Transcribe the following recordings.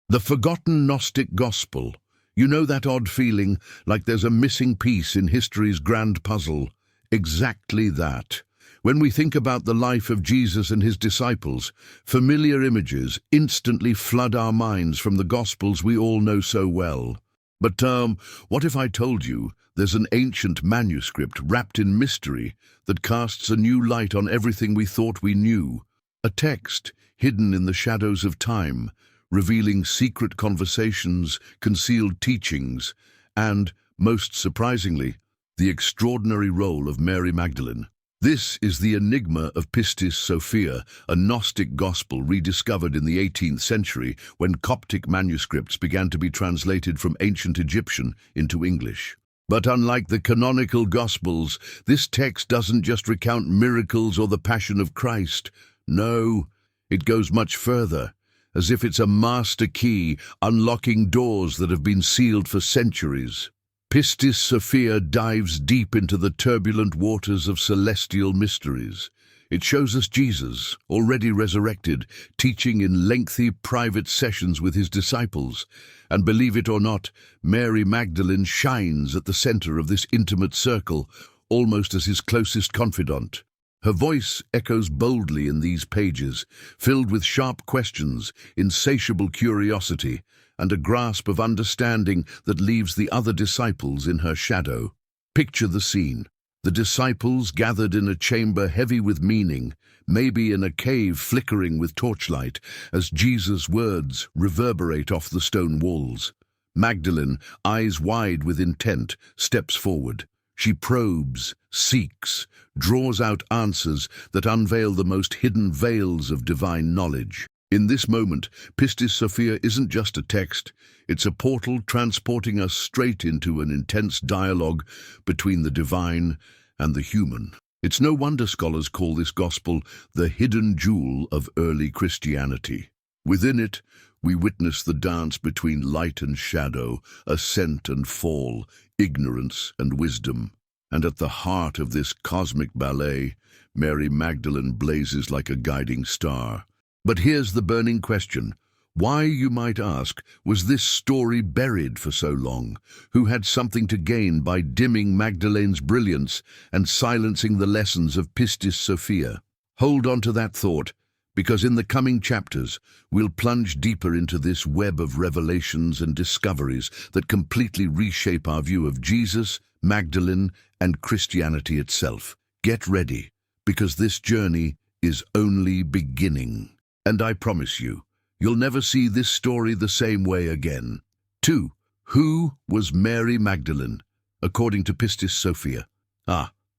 The forgotten Gnostic gospel. You know that odd feeling, like there's a missing piece in history's grand puzzle? Exactly that. When we think about the life of Jesus and his disciples, familiar images instantly flood our minds from the Gospels we all know so well. But what if I told you there's an ancient manuscript wrapped in mystery that casts a new light on everything we thought we knew? A text hidden in the shadows of time, revealing secret conversations, concealed teachings, and, most surprisingly, the extraordinary role of Mary Magdalene. This is the enigma of Pistis Sophia, a Gnostic gospel rediscovered in the 18th century when Coptic manuscripts began to be translated from ancient Egyptian into English. But unlike the canonical Gospels, this text doesn't just recount miracles or the Passion of Christ. No, it goes much further, as if it's a master key unlocking doors that have been sealed for centuries. Pistis Sophia dives deep into the turbulent waters of celestial mysteries. It shows us Jesus, already resurrected, teaching in lengthy private sessions with his disciples. And believe it or not, Mary Magdalene shines at the center of this intimate circle, almost as his closest confidant. Her voice echoes boldly in these pages, filled with sharp questions, insatiable curiosity, and a grasp of understanding that leaves the other disciples in her shadow. Picture the scene. The disciples gathered in a chamber heavy with meaning, maybe in a cave flickering with torchlight, as Jesus' words reverberate off the stone walls. Magdalene, eyes wide with intent, steps forward. She probes, seeks, draws out answers that unveil the most hidden veils of divine knowledge. In this moment, Pistis Sophia isn't just a text, it's a portal transporting us straight into an intense dialogue between the divine and the human. It's no wonder scholars call this gospel the hidden jewel of early Christianity. Within it, we witness the dance between light and shadow, ascent and fall, ignorance and wisdom. And at the heart of this cosmic ballet, Mary Magdalene blazes like a guiding star. But here's the burning question. Why, you might ask, was this story buried for so long? Who had something to gain by dimming Magdalene's brilliance and silencing the lessons of Pistis Sophia? Hold on to that thought, because in the coming chapters, we'll plunge deeper into this web of revelations and discoveries that completely reshape our view of Jesus, Magdalene, and Christianity itself. Get ready, because this journey is only beginning. And I promise you, you'll never see this story the same way again. 2. Who was Mary Magdalene, according to Pistis Sophia?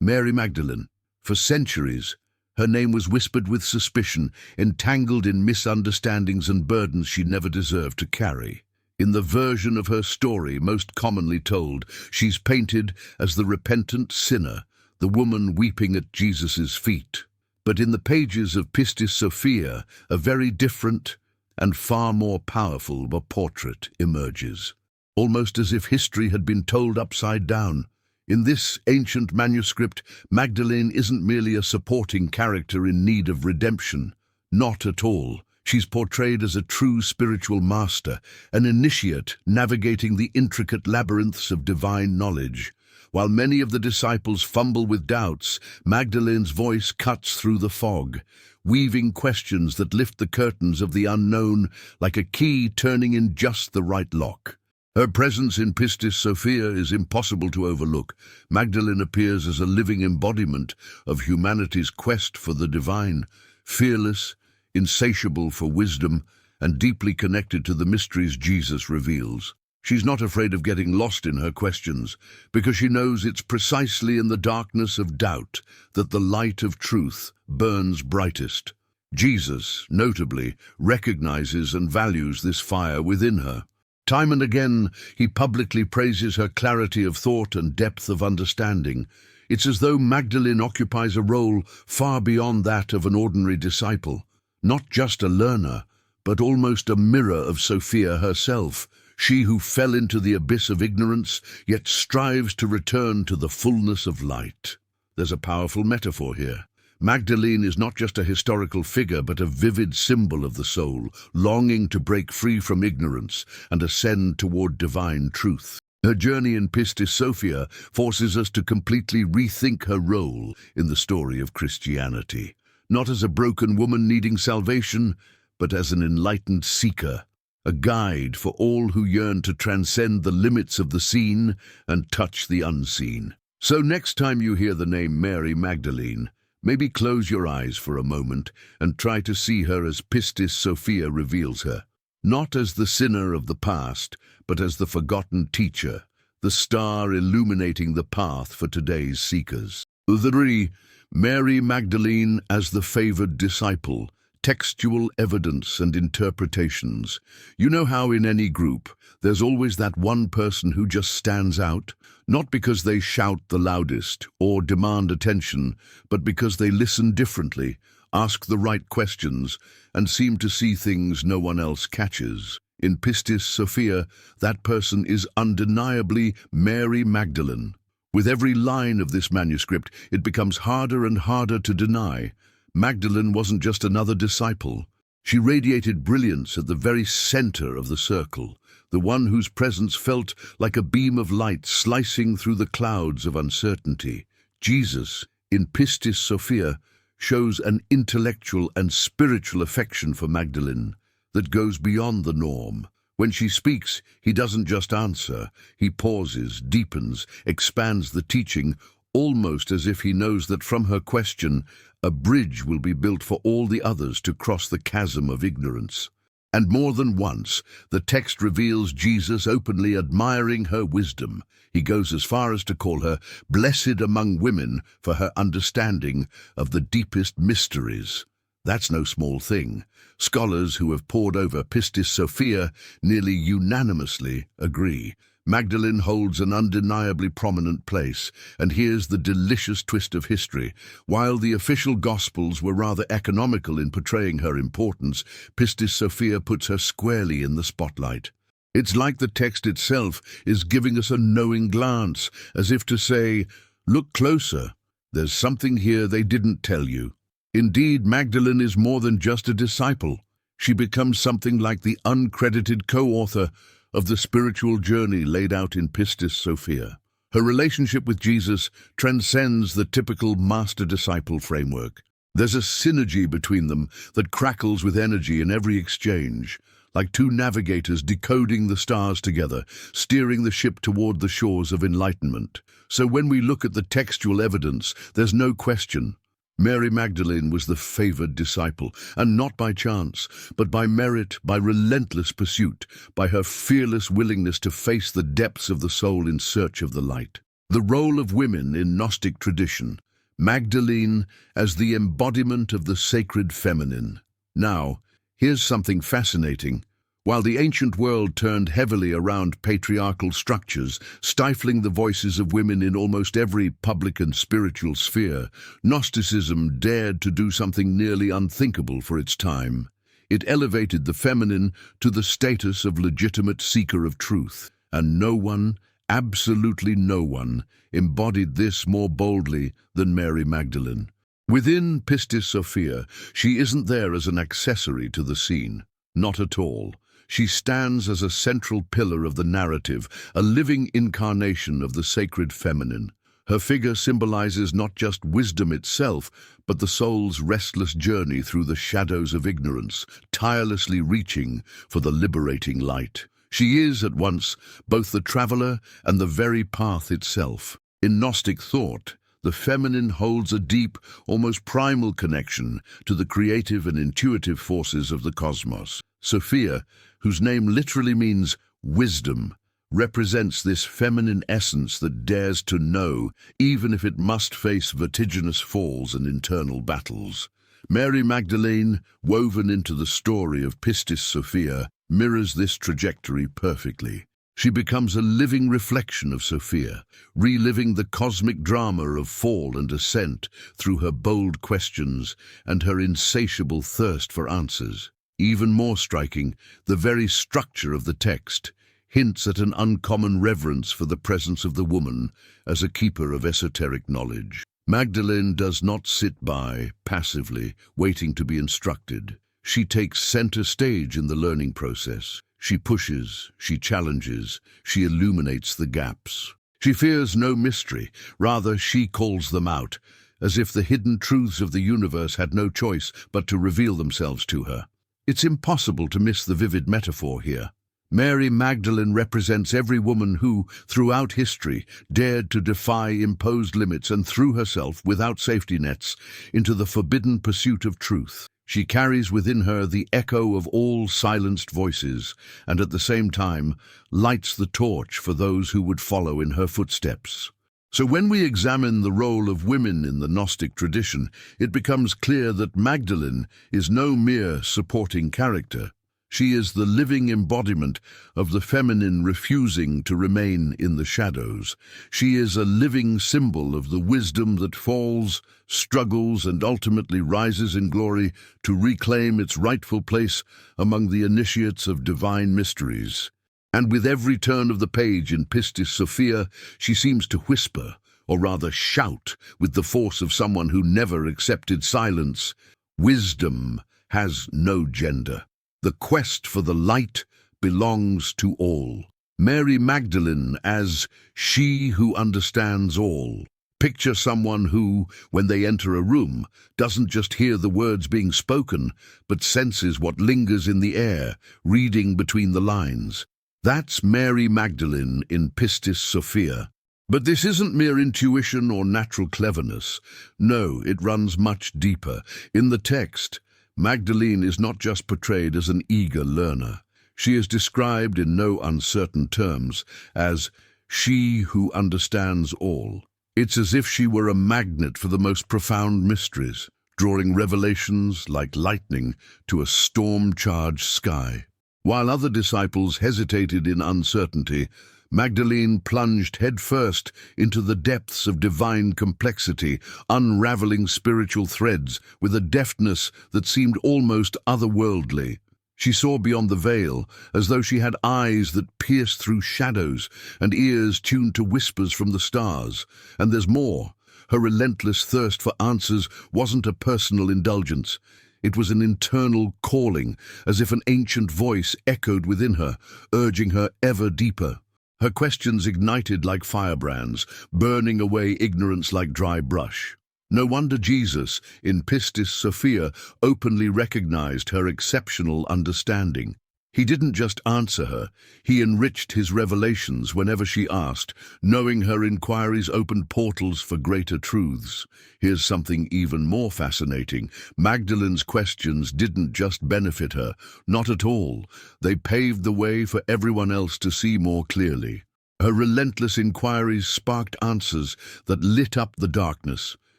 Mary Magdalene. For centuries, her name was whispered with suspicion, entangled in misunderstandings and burdens she never deserved to carry. In the version of her story most commonly told, she's painted as the repentant sinner, the woman weeping at Jesus' feet. But in the pages of Pistis Sophia, a very different and far more powerful portrait emerges, almost as if history had been told upside down. In this ancient manuscript, Magdalene isn't merely a supporting character in need of redemption. Not at all. She's portrayed as a true spiritual master, an initiate navigating the intricate labyrinths of divine knowledge. While many of the disciples fumble with doubts, Magdalene's voice cuts through the fog, weaving questions that lift the curtains of the unknown like a key turning in just the right lock. Her presence in Pistis Sophia is impossible to overlook. Magdalene appears as a living embodiment of humanity's quest for the divine, fearless, insatiable for wisdom, and deeply connected to the mysteries Jesus reveals. She's not afraid of getting lost in her questions, because she knows it's precisely in the darkness of doubt that the light of truth burns brightest. Jesus, notably, recognizes and values this fire within her. Time and again, he publicly praises her clarity of thought and depth of understanding. It's as though Magdalene occupies a role far beyond that of an ordinary disciple, not just a learner, but almost a mirror of Sophia herself, she who fell into the abyss of ignorance, yet strives to return to the fullness of light. There's a powerful metaphor here. Magdalene is not just a historical figure, but a vivid symbol of the soul, longing to break free from ignorance and ascend toward divine truth. Her journey in Pistis Sophia forces us to completely rethink her role in the story of Christianity, not as a broken woman needing salvation, but as an enlightened seeker, a guide for all who yearn to transcend the limits of the seen and touch the unseen. So next time you hear the name Mary Magdalene, maybe close your eyes for a moment and try to see her as Pistis Sophia reveals her, not as the sinner of the past, but as the forgotten teacher, the star illuminating the path for today's seekers. 3. Mary Magdalene as the favored disciple. Textual evidence and interpretations. You know how in any group, there's always that one person who just stands out, not because they shout the loudest or demand attention, but because they listen differently, ask the right questions, and seem to see things no one else catches. In Pistis Sophia, that person is undeniably Mary Magdalene. With every line of this manuscript, it becomes harder and harder to deny. Magdalene wasn't just another disciple. She radiated brilliance at the very center of the circle, the one whose presence felt like a beam of light slicing through the clouds of uncertainty. Jesus, in Pistis Sophia, shows an intellectual and spiritual affection for Magdalene that goes beyond the norm. When she speaks, he doesn't just answer. He pauses, deepens, expands the teaching, almost as if he knows that from her question, a bridge will be built for all the others to cross the chasm of ignorance. And more than once, the text reveals Jesus openly admiring her wisdom. He goes as far as to call her blessed among women for her understanding of the deepest mysteries. That's no small thing. Scholars who have pored over Pistis Sophia nearly unanimously agree. Magdalene holds an undeniably prominent place, and here's the delicious twist of history. While the official Gospels were rather economical in portraying her importance, Pistis Sophia puts her squarely in the spotlight. It's like the text itself is giving us a knowing glance, as if to say, look closer, there's something here they didn't tell you. Indeed, Magdalene is more than just a disciple. She becomes something like the uncredited co-author of the spiritual journey laid out in Pistis Sophia. Her relationship with Jesus transcends the typical master-disciple framework. There's a synergy between them that crackles with energy in every exchange, like two navigators decoding the stars together, steering the ship toward the shores of enlightenment. So when we look at the textual evidence, there's no question. Mary Magdalene was the favored disciple, and not by chance, but by merit, by relentless pursuit, by her fearless willingness to face the depths of the soul in search of the light. The role of women in Gnostic tradition, Magdalene as the embodiment of the sacred feminine. Now, here's something fascinating. While the ancient world turned heavily around patriarchal structures, stifling the voices of women in almost every public and spiritual sphere, Gnosticism dared to do something nearly unthinkable for its time. It elevated the feminine to the status of legitimate seeker of truth, and no one, absolutely no one, embodied this more boldly than Mary Magdalene. Within Pistis Sophia, she isn't there as an accessory to the scene. Not at all. She stands as a central pillar of the narrative, a living incarnation of the sacred feminine. Her figure symbolizes not just wisdom itself, but the soul's restless journey through the shadows of ignorance, tirelessly reaching for the liberating light. She is, at once, both the traveler and the very path itself. In Gnostic thought, the feminine holds a deep, almost primal connection to the creative and intuitive forces of the cosmos. Sophia, whose name literally means wisdom, represents this feminine essence that dares to know, even if it must face vertiginous falls and internal battles. Mary Magdalene, woven into the story of Pistis Sophia, mirrors this trajectory perfectly. She becomes a living reflection of Sophia, reliving the cosmic drama of fall and ascent through her bold questions and her insatiable thirst for answers. Even more striking, the very structure of the text hints at an uncommon reverence for the presence of the woman as a keeper of esoteric knowledge. Magdalene does not sit by, passively, waiting to be instructed. She takes center stage in the learning process. She pushes, she challenges, she illuminates the gaps. She fears no mystery, rather she calls them out, as if the hidden truths of the universe had no choice but to reveal themselves to her. It's impossible to miss the vivid metaphor here. Mary Magdalene represents every woman who, throughout history, dared to defy imposed limits and threw herself, without safety nets, into the forbidden pursuit of truth. She carries within her the echo of all silenced voices, and at the same time lights the torch for those who would follow in her footsteps. So when we examine the role of women in the Gnostic tradition, it becomes clear that Magdalene is no mere supporting character. She is the living embodiment of the feminine refusing to remain in the shadows. She is a living symbol of the wisdom that falls, struggles, and ultimately rises in glory to reclaim its rightful place among the initiates of divine mysteries. And with every turn of the page in Pistis Sophia, she seems to whisper, or rather shout, with the force of someone who never accepted silence. Wisdom has no gender. The quest for the light belongs to all. Mary Magdalene as she who understands all. Picture someone who, when they enter a room, doesn't just hear the words being spoken, but senses what lingers in the air, reading between the lines. That's Mary Magdalene in Pistis Sophia. But this isn't mere intuition or natural cleverness. No, it runs much deeper. In the text, Magdalene is not just portrayed as an eager learner. She is described in no uncertain terms as she who understands all. It's as if she were a magnet for the most profound mysteries, drawing revelations like lightning to a storm-charged sky. While other disciples hesitated in uncertainty, Magdalene plunged headfirst into the depths of divine complexity, unraveling spiritual threads with a deftness that seemed almost otherworldly. She saw beyond the veil, as though she had eyes that pierced through shadows and ears tuned to whispers from the stars. And there's more. Her relentless thirst for answers wasn't a personal indulgence. It was an internal calling, as if an ancient voice echoed within her, urging her ever deeper. Her questions ignited like firebrands, burning away ignorance like dry brush. No wonder Jesus, in Pistis Sophia, openly recognized her exceptional understanding. He didn't just answer her, he enriched his revelations whenever she asked, knowing her inquiries opened portals for greater truths. Here's something even more fascinating. Magdalene's questions didn't just benefit her, not at all. They paved the way for everyone else to see more clearly. Her relentless inquiries sparked answers that lit up the darkness,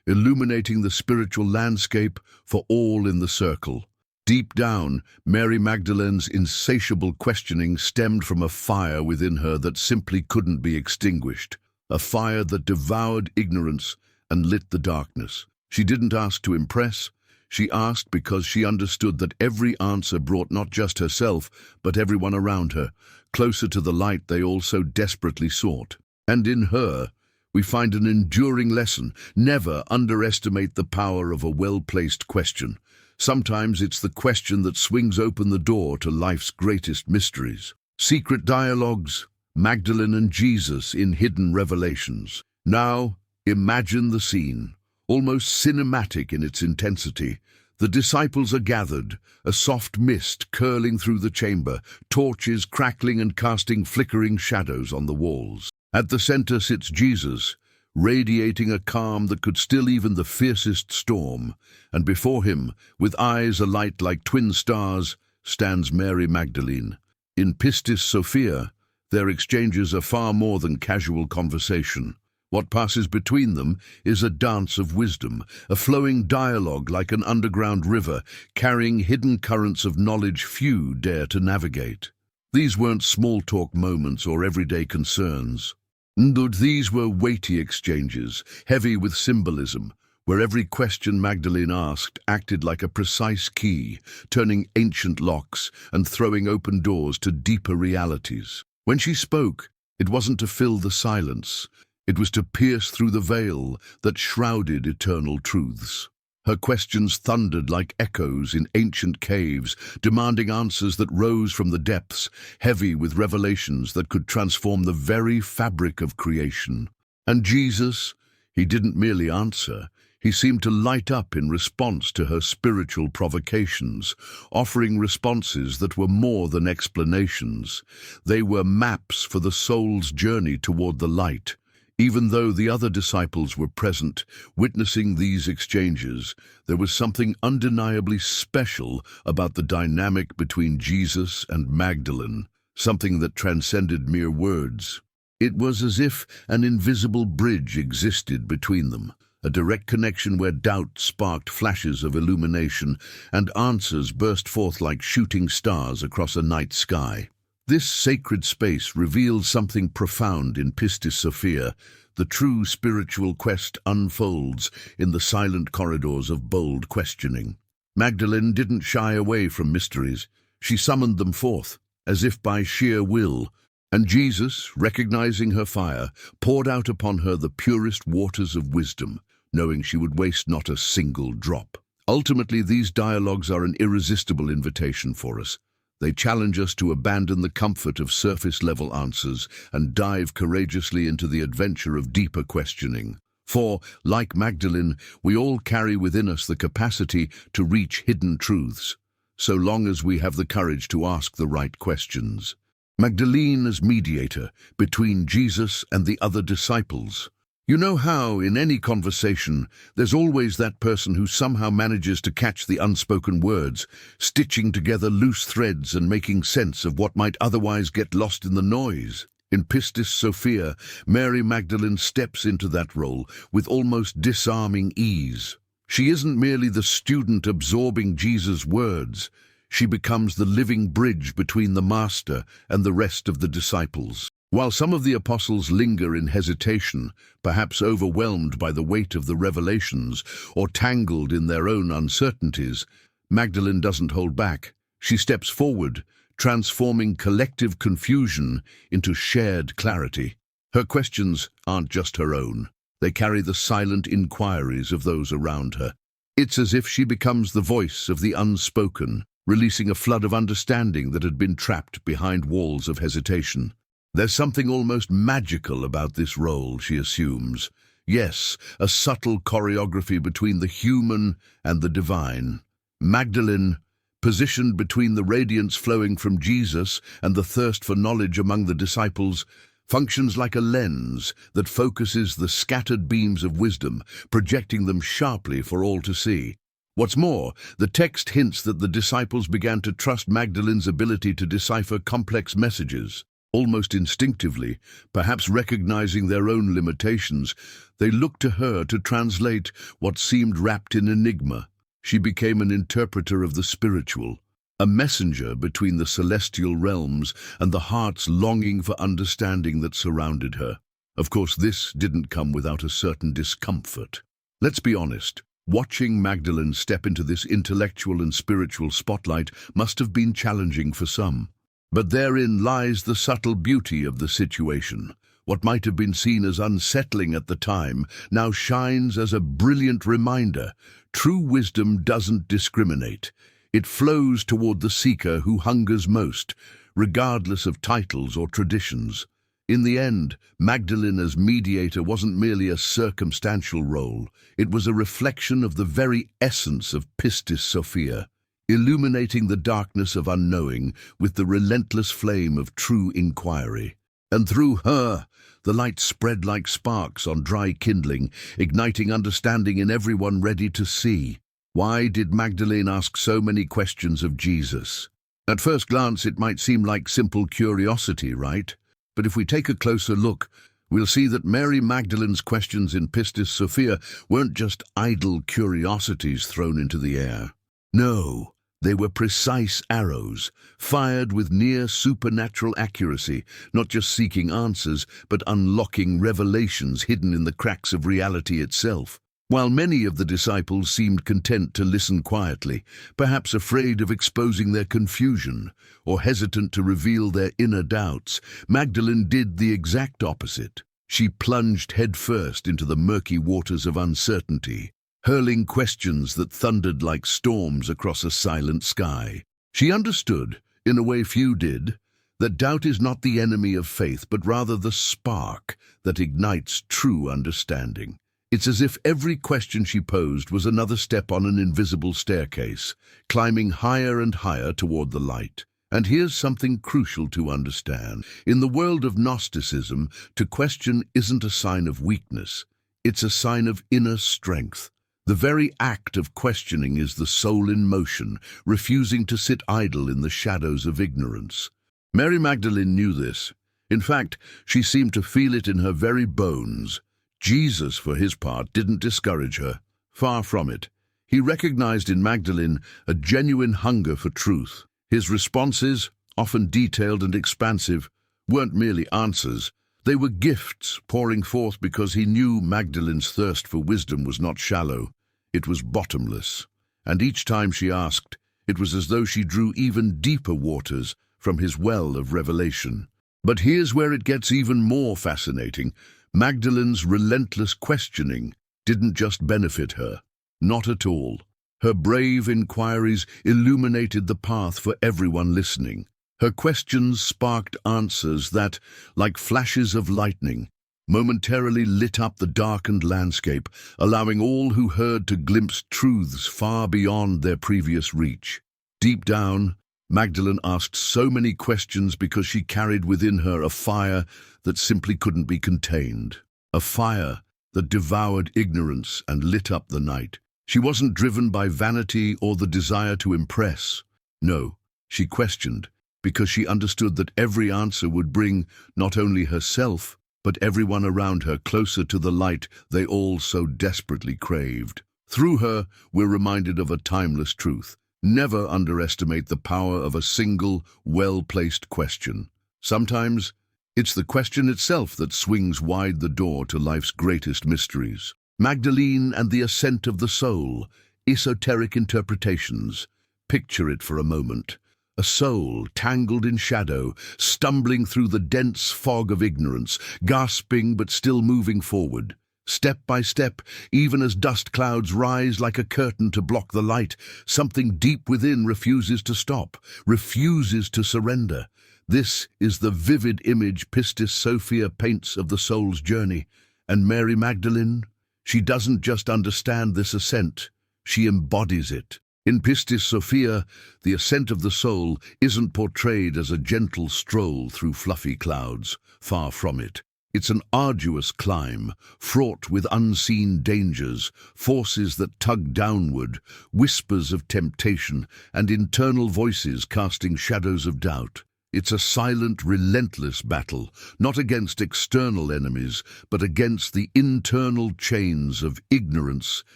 illuminating the spiritual landscape for all in the circle. Deep down, Mary Magdalene's insatiable questioning stemmed from a fire within her that simply couldn't be extinguished, a fire that devoured ignorance and lit the darkness. She didn't ask to impress, she asked because she understood that every answer brought not just herself, but everyone around her, closer to the light they all so desperately sought. And in her, we find an enduring lesson: never underestimate the power of a well-placed question. Sometimes it's the question that swings open the door to life's greatest mysteries. Secret dialogues, Magdalene and Jesus in hidden revelations. Now, imagine the scene, almost cinematic in its intensity. The disciples are gathered, a soft mist curling through the chamber, torches crackling and casting flickering shadows on the walls. At the center sits Jesus, radiating a calm that could still even the fiercest storm, and before him, with eyes alight like twin stars, stands Mary Magdalene. In Pistis Sophia, their exchanges are far more than casual conversation. What passes between them is a dance of wisdom, a flowing dialogue like an underground river, carrying hidden currents of knowledge few dare to navigate. These weren't small-talk moments or everyday concerns. These were weighty exchanges, heavy with symbolism, where every question Magdalene asked acted like a precise key, turning ancient locks and throwing open doors to deeper realities. When she spoke, it wasn't to fill the silence. It was to pierce through the veil that shrouded eternal truths. Her questions thundered like echoes in ancient caves, demanding answers that rose from the depths, heavy with revelations that could transform the very fabric of creation. And Jesus, he didn't merely answer. He seemed to light up in response to her spiritual provocations, offering responses that were more than explanations. They were maps for the soul's journey toward the light. Even though the other disciples were present, witnessing these exchanges, there was something undeniably special about the dynamic between Jesus and Magdalene, something that transcended mere words. It was as if an invisible bridge existed between them, a direct connection where doubt sparked flashes of illumination and answers burst forth like shooting stars across a night sky. This sacred space reveals something profound in Pistis Sophia. The true spiritual quest unfolds in the silent corridors of bold questioning. Magdalene didn't shy away from mysteries. She summoned them forth, as if by sheer will, and Jesus, recognizing her fire, poured out upon her the purest waters of wisdom, knowing she would waste not a single drop. Ultimately, these dialogues are an irresistible invitation for us. They challenge us to abandon the comfort of surface-level answers and dive courageously into the adventure of deeper questioning. For, like Magdalene, we all carry within us the capacity to reach hidden truths, so long as we have the courage to ask the right questions. Magdalene as mediator between Jesus and the other disciples. You know how, in any conversation, there's always that person who somehow manages to catch the unspoken words, stitching together loose threads and making sense of what might otherwise get lost in the noise. In Pistis Sophia, Mary Magdalene steps into that role with almost disarming ease. She isn't merely the student absorbing Jesus' words. She becomes the living bridge between the Master and the rest of the disciples. While some of the apostles linger in hesitation, perhaps overwhelmed by the weight of the revelations or tangled in their own uncertainties, Magdalene doesn't hold back. She steps forward, transforming collective confusion into shared clarity. Her questions aren't just her own. They carry the silent inquiries of those around her. It's as if she becomes the voice of the unspoken, releasing a flood of understanding that had been trapped behind walls of hesitation. There's something almost magical about this role, she assumes. Yes, a subtle choreography between the human and the divine. Magdalene, positioned between the radiance flowing from Jesus and the thirst for knowledge among the disciples, functions like a lens that focuses the scattered beams of wisdom, projecting them sharply for all to see. What's more, the text hints that the disciples began to trust Magdalene's ability to decipher complex messages. Almost instinctively, perhaps recognizing their own limitations, they looked to her to translate what seemed wrapped in enigma. She became an interpreter of the spiritual, a messenger between the celestial realms and the heart's longing for understanding that surrounded her. Of course, this didn't come without a certain discomfort. Let's be honest, watching Magdalene step into this intellectual and spiritual spotlight must have been challenging for some. But therein lies the subtle beauty of the situation. What might have been seen as unsettling at the time now shines as a brilliant reminder. True wisdom doesn't discriminate. It flows toward the seeker who hungers most, regardless of titles or traditions. In the end, Magdalene as mediator wasn't merely a circumstantial role. It was a reflection of the very essence of Pistis Sophia, illuminating the darkness of unknowing with the relentless flame of true inquiry. And through her, the light spread like sparks on dry kindling, igniting understanding in everyone ready to see. Why did Magdalene ask so many questions of Jesus? At first glance, it might seem like simple curiosity, right? But if we take a closer look, we'll see that Mary Magdalene's questions in Pistis Sophia weren't just idle curiosities thrown into the air. No, they were precise arrows, fired with near supernatural accuracy, not just seeking answers, but unlocking revelations hidden in the cracks of reality itself. While many of the disciples seemed content to listen quietly, perhaps afraid of exposing their confusion or hesitant to reveal their inner doubts, Magdalene did the exact opposite. She plunged headfirst into the murky waters of uncertainty, hurling questions that thundered like storms across a silent sky. She understood, in a way few did, that doubt is not the enemy of faith, but rather the spark that ignites true understanding. It's as if every question she posed was another step on an invisible staircase, climbing higher and higher toward the light. And here's something crucial to understand. In the world of Gnosticism, to question isn't a sign of weakness. It's a sign of inner strength. The very act of questioning is the soul in motion, refusing to sit idle in the shadows of ignorance. Mary Magdalene knew this. In fact, she seemed to feel it in her very bones. Jesus, for his part, didn't discourage her. Far from it. He recognized in Magdalene a genuine hunger for truth. His responses, often detailed and expansive, weren't merely answers. They were gifts pouring forth because he knew Magdalene's thirst for wisdom was not shallow. It was bottomless. And each time she asked, it was as though she drew even deeper waters from his well of revelation. But here's where it gets even more fascinating. Magdalene's relentless questioning didn't just benefit her. Not at all. Her brave inquiries illuminated the path for everyone listening. Her questions sparked answers that, like flashes of lightning, momentarily lit up the darkened landscape, allowing all who heard to glimpse truths far beyond their previous reach. Deep down, Magdalene asked so many questions because she carried within her a fire that simply couldn't be contained. A fire that devoured ignorance and lit up the night. She wasn't driven by vanity or the desire to impress. No, she questioned because she understood that every answer would bring not only herself, but everyone around her closer to the light they all so desperately craved. Through her, we're reminded of a timeless truth. Never underestimate the power of a single, well-placed question. Sometimes, it's the question itself that swings wide the door to life's greatest mysteries. Magdalene and the ascent of the soul, esoteric interpretations. Picture it for a moment. A soul tangled in shadow, stumbling through the dense fog of ignorance, gasping but still moving forward. Step by step, even as dust clouds rise like a curtain to block the light, something deep within refuses to stop, refuses to surrender. This is the vivid image Pistis Sophia paints of the soul's journey. And Mary Magdalene? She doesn't just understand this ascent, she embodies it. In Pistis Sophia, the ascent of the soul isn't portrayed as a gentle stroll through fluffy clouds. Far from it. It's an arduous climb, fraught with unseen dangers, forces that tug downward, whispers of temptation, and internal voices casting shadows of doubt. It's a silent, relentless battle, not against external enemies, but against the internal chains of ignorance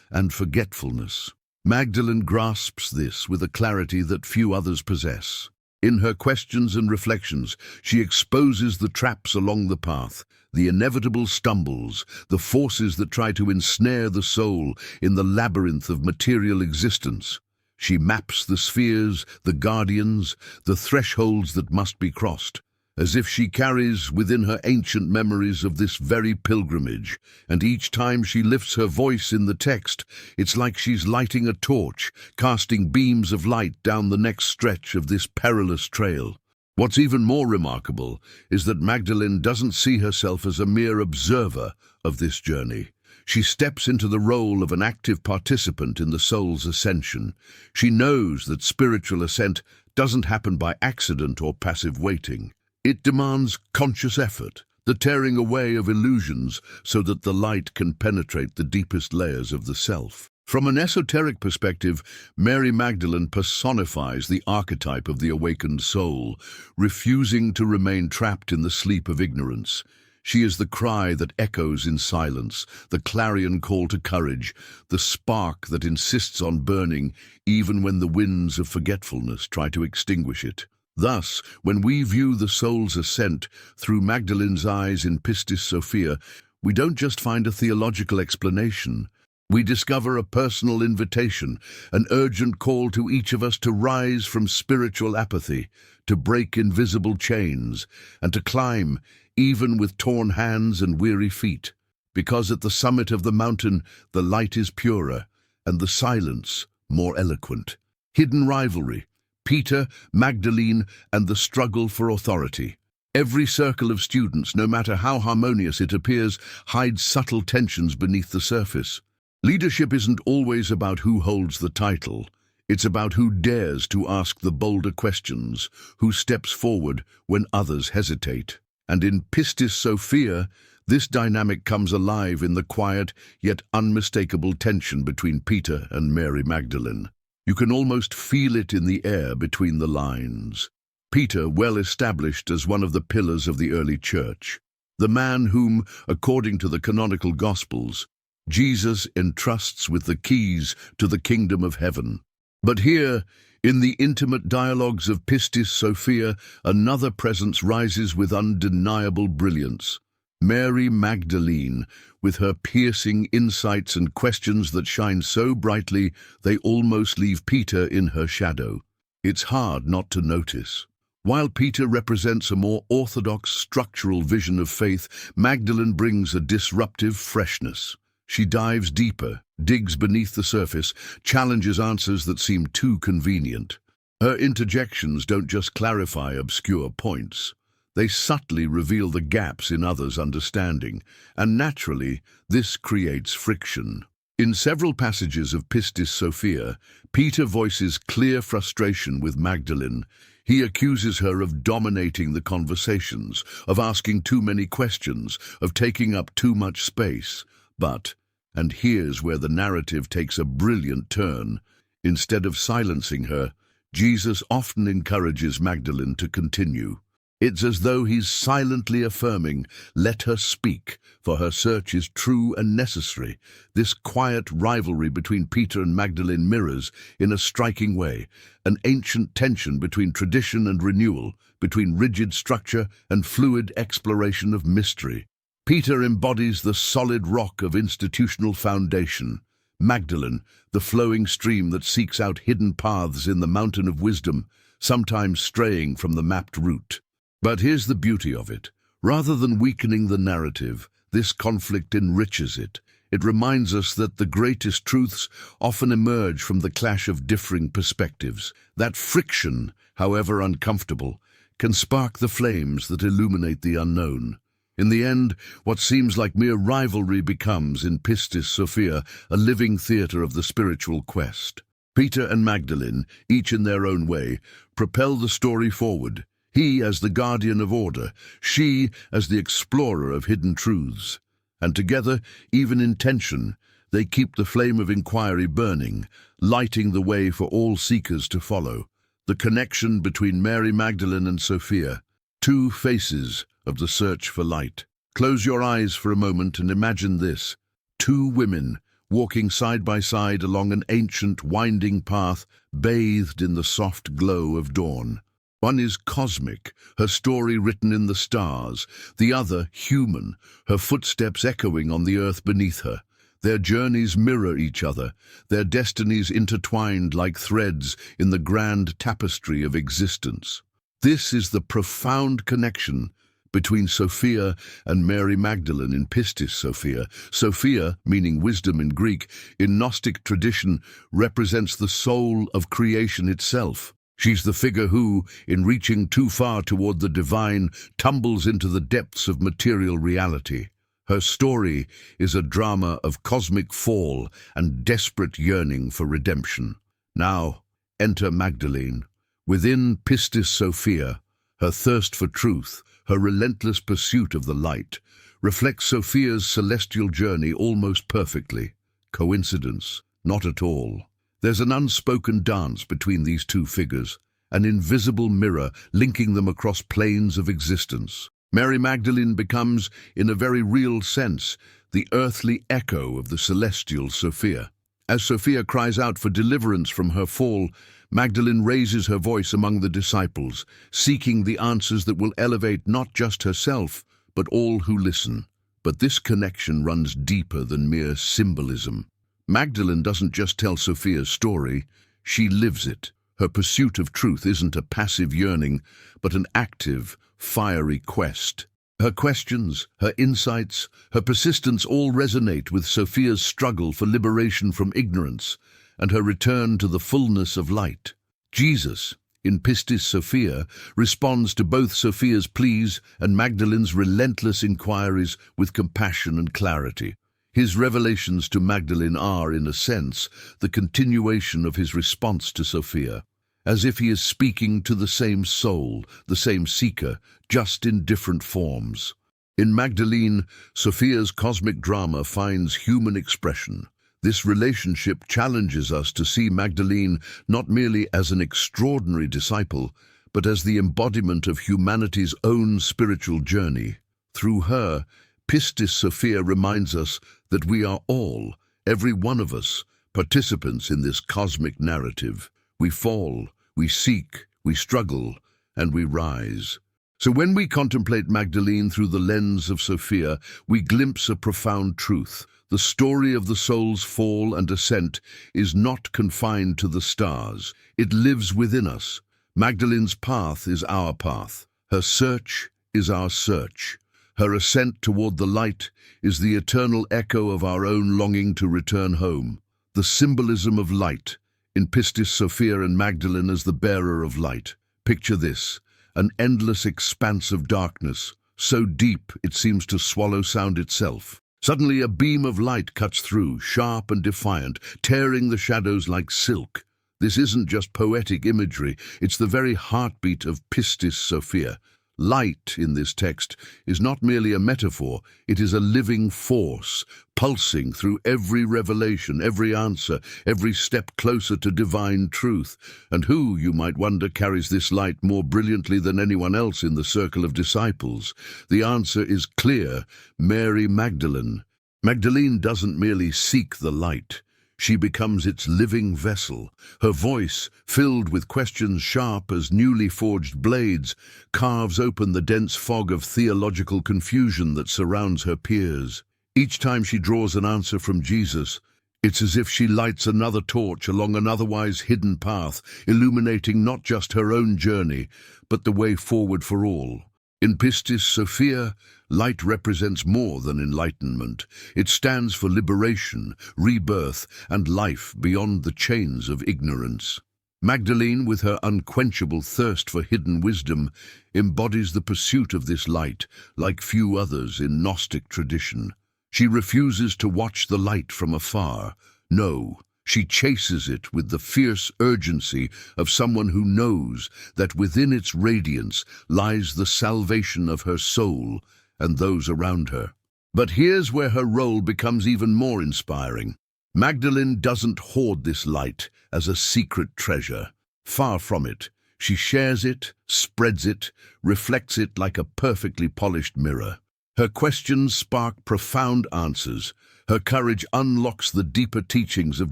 and forgetfulness. Magdalene grasps this with a clarity that few others possess. In her questions and reflections, she exposes the traps along the path, the inevitable stumbles, the forces that try to ensnare the soul in the labyrinth of material existence. She maps the spheres, the guardians, the thresholds that must be crossed, as if she carries within her ancient memories of this very pilgrimage, and each time she lifts her voice in the text, it's like she's lighting a torch, casting beams of light down the next stretch of this perilous trail. What's even more remarkable is that Magdalene doesn't see herself as a mere observer of this journey. She steps into the role of an active participant in the soul's ascension. She knows that spiritual ascent doesn't happen by accident or passive waiting. It demands conscious effort, the tearing away of illusions so that the light can penetrate the deepest layers of the self. From an esoteric perspective, Mary Magdalene personifies the archetype of the awakened soul, refusing to remain trapped in the sleep of ignorance. She is the cry that echoes in silence, the clarion call to courage, the spark that insists on burning even when the winds of forgetfulness try to extinguish it. Thus, when we view the soul's ascent through Magdalene's eyes in Pistis Sophia, we don't just find a theological explanation. We discover a personal invitation, an urgent call to each of us to rise from spiritual apathy, to break invisible chains, and to climb, even with torn hands and weary feet, because at the summit of the mountain the light is purer and the silence more eloquent. Hidden rivalry, Peter, Magdalene, and the struggle for authority. Every circle of students, no matter how harmonious it appears, hides subtle tensions beneath the surface. Leadership isn't always about who holds the title. It's about who dares to ask the bolder questions, who steps forward when others hesitate. And in Pistis Sophia, this dynamic comes alive in the quiet yet unmistakable tension between Peter and Mary Magdalene. You can almost feel it in the air between the lines. Peter, well established as one of the pillars of the early church, the man whom, according to the canonical Gospels, Jesus entrusts with the keys to the kingdom of heaven. But here, in the intimate dialogues of Pistis Sophia, another presence rises with undeniable brilliance. Mary Magdalene, with her piercing insights and questions that shine so brightly they almost leave Peter in her shadow. It's hard not to notice. While Peter represents a more orthodox structural vision of faith, Magdalene brings a disruptive freshness. She dives deeper, digs beneath the surface, challenges answers that seem too convenient. Her interjections don't just clarify obscure points. They subtly reveal the gaps in others' understanding, and naturally, this creates friction. In several passages of Pistis Sophia, Peter voices clear frustration with Magdalene. He accuses her of dominating the conversations, of asking too many questions, of taking up too much space. But, and here's where the narrative takes a brilliant turn, instead of silencing her, Jesus often encourages Magdalene to continue. It's as though he's silently affirming, "Let her speak, for her search is true and necessary." This quiet rivalry between Peter and Magdalene mirrors, in a striking way, an ancient tension between tradition and renewal, between rigid structure and fluid exploration of mystery. Peter embodies the solid rock of institutional foundation. Magdalene, the flowing stream that seeks out hidden paths in the mountain of wisdom, sometimes straying from the mapped route. But here's the beauty of it. Rather than weakening the narrative, this conflict enriches it. It reminds us that the greatest truths often emerge from the clash of differing perspectives. That friction, however uncomfortable, can spark the flames that illuminate the unknown. In the end, what seems like mere rivalry becomes, in Pistis Sophia, a living theatre of the spiritual quest. Peter and Magdalene, each in their own way, propel the story forward. He as the guardian of order, she as the explorer of hidden truths. And together, even in tension, they keep the flame of inquiry burning, lighting the way for all seekers to follow. The connection between Mary Magdalene and Sophia, two faces of the search for light. Close your eyes for a moment and imagine this. Two women walking side by side along an ancient, winding path, bathed in the soft glow of dawn. One is cosmic, her story written in the stars. The other, human, her footsteps echoing on the earth beneath her. Their journeys mirror each other, their destinies intertwined like threads in the grand tapestry of existence. This is the profound connection between Sophia and Mary Magdalene in Pistis Sophia. Sophia, meaning wisdom in Greek, in Gnostic tradition represents the soul of creation itself. She's the figure who, in reaching too far toward the divine, tumbles into the depths of material reality. Her story is a drama of cosmic fall and desperate yearning for redemption. Now, enter Magdalene. Within Pistis Sophia, her thirst for truth, her relentless pursuit of the light, reflects Sophia's celestial journey almost perfectly. Coincidence? Not at all. There's an unspoken dance between these two figures, an invisible mirror linking them across planes of existence. Mary Magdalene becomes, in a very real sense, the earthly echo of the celestial Sophia. As Sophia cries out for deliverance from her fall, Magdalene raises her voice among the disciples, seeking the answers that will elevate not just herself, but all who listen. But this connection runs deeper than mere symbolism. Magdalene doesn't just tell Sophia's story, she lives it. Her pursuit of truth isn't a passive yearning, but an active, fiery quest. Her questions, her insights, her persistence all resonate with Sophia's struggle for liberation from ignorance and her return to the fullness of light. Jesus, in Pistis Sophia, responds to both Sophia's pleas and Magdalene's relentless inquiries with compassion and clarity. His revelations to Magdalene are, in a sense, the continuation of his response to Sophia, as if he is speaking to the same soul, the same seeker, just in different forms. In Magdalene, Sophia's cosmic drama finds human expression. This relationship challenges us to see Magdalene not merely as an extraordinary disciple, but as the embodiment of humanity's own spiritual journey. Through her, Pistis Sophia reminds us that we are all, every one of us, participants in this cosmic narrative. We fall, we seek, we struggle, and we rise. So when we contemplate Magdalene through the lens of Sophia, we glimpse a profound truth. The story of the soul's fall and ascent is not confined to the stars. It lives within us. Magdalene's path is our path. Her search is our search. Her ascent toward the light is the eternal echo of our own longing to return home. The symbolism of light, in Pistis Sophia and Magdalene as the bearer of light. Picture this, an endless expanse of darkness, so deep it seems to swallow sound itself. Suddenly a beam of light cuts through, sharp and defiant, tearing the shadows like silk. This isn't just poetic imagery, it's the very heartbeat of Pistis Sophia. Light, in this text, is not merely a metaphor, it is a living force, pulsing through every revelation, every answer, every step closer to divine truth. And who, you might wonder, carries this light more brilliantly than anyone else in the circle of disciples? The answer is clear: Mary Magdalene. Magdalene doesn't merely seek the light. She becomes its living vessel. Her voice, filled with questions sharp as newly forged blades, carves open the dense fog of theological confusion that surrounds her peers. Each time she draws an answer from Jesus, it's as if she lights another torch along an otherwise hidden path, illuminating not just her own journey, but the way forward for all. In Pistis Sophia, light represents more than enlightenment. It stands for liberation, rebirth, and life beyond the chains of ignorance. Magdalene, with her unquenchable thirst for hidden wisdom, embodies the pursuit of this light like few others in Gnostic tradition. She refuses to watch the light from afar. No, she chases it with the fierce urgency of someone who knows that within its radiance lies the salvation of her soul and those around her. But here's where her role becomes even more inspiring. Magdalene doesn't hoard this light as a secret treasure. Far from it. She shares it, spreads it, reflects it like a perfectly polished mirror. Her questions spark profound answers. Her courage unlocks the deeper teachings of